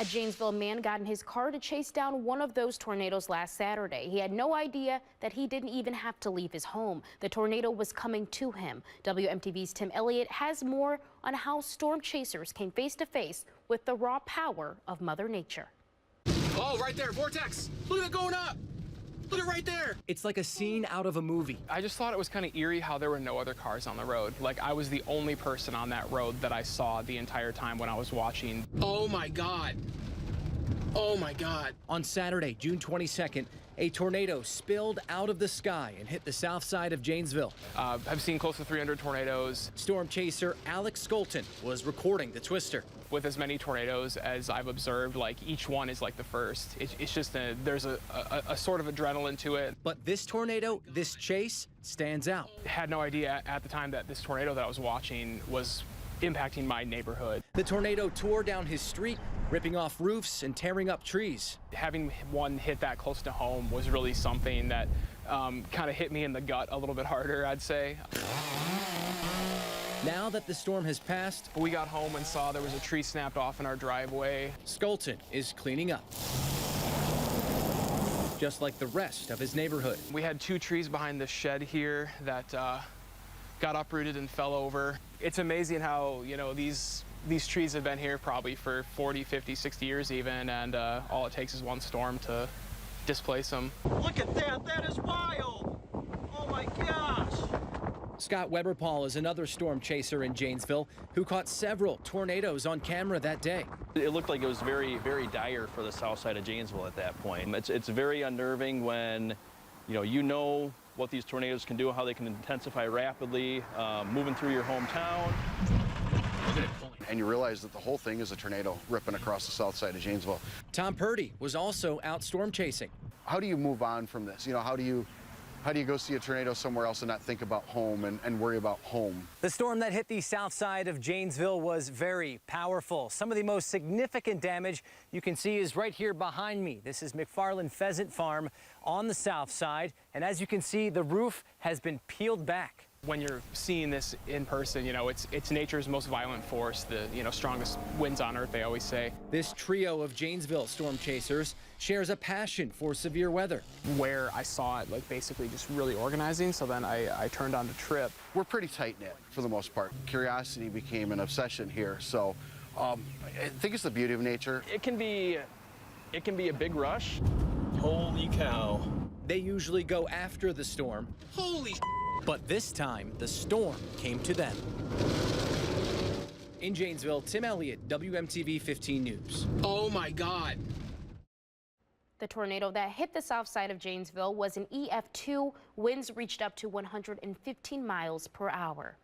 A Janesville man got in his car to chase down one of those tornadoes last Saturday. He had no idea that he didn't even have to leave his home. The tornado was coming to him. WMTV's Tim Elliott has more on how storm chasers came face to face with the raw power of Mother Nature. Oh, right there, vortex. Look at it going up. Look at it right there. It's like a scene out of a movie. I just thought it was kind of eerie how there were no other cars on the road. Like, I was the only person on that road that I saw the entire time when I was watching. Oh my God. Oh my God. On Saturday, June 22nd, a tornado spilled out of the sky and hit the south side of Janesville. I've seen close to 300 tornadoes. Storm chaser Alec Scholten was recording the twister. With as many tornadoes as I've observed, like, each one is like the first. It's just there's a sort of adrenaline to it. But this tornado, this chase, stands out. Had no idea at the time that this tornado that I was watching was impacting my neighborhood. The tornado tore down his street, ripping off roofs and tearing up trees. Having one hit that close to home was really something that kind of hit me in the gut a little bit harder, I'd say. Now that the storm has passed, we got home and saw there was a tree snapped off in our driveway. Scholten is cleaning up, just like the rest of his neighborhood. We had 2 trees behind the shed here that got uprooted and fell over. It's amazing how, you know, these trees have been here probably for 40, 50, 60 years even, and all it takes is one storm to displace them. Look at that, that is wild. Oh my gosh. Scott Weber-Paul is another storm chaser in Janesville who caught several tornadoes on camera that day. It looked like it was very, very dire for the south side of Janesville at that point. It's very unnerving when you know what these tornadoes can do, how they can intensify rapidly, moving through your hometown. And you realize that the whole thing is a tornado ripping across the south side of Janesville. Tom Purdy was also out storm chasing. How do you move on from this? How do you go see a tornado somewhere else and not think about home and worry about home? The storm that hit the south side of Janesville was very powerful. Some of the most significant damage you can see is right here behind me. This is McFarland Pheasant Farm on the south side. And as you can see, the roof has been peeled back. When you're seeing this in person, it's nature's most violent force, the strongest winds on earth, they always say. This trio of Janesville storm chasers shares a passion for severe weather. Where I saw it, like, basically just really organizing, so then I turned on to Trip. We're pretty tight-knit for the most part. Curiosity became an obsession here, so I think it's the beauty of nature. It can be a big rush. Holy cow. They usually go after the storm. Holy But this time, the storm came to them. In Janesville, Tim Elliott, WMTV 15 News. Oh my God. The tornado that hit the south side of Janesville was an EF-2. Winds reached up to 115 miles per hour.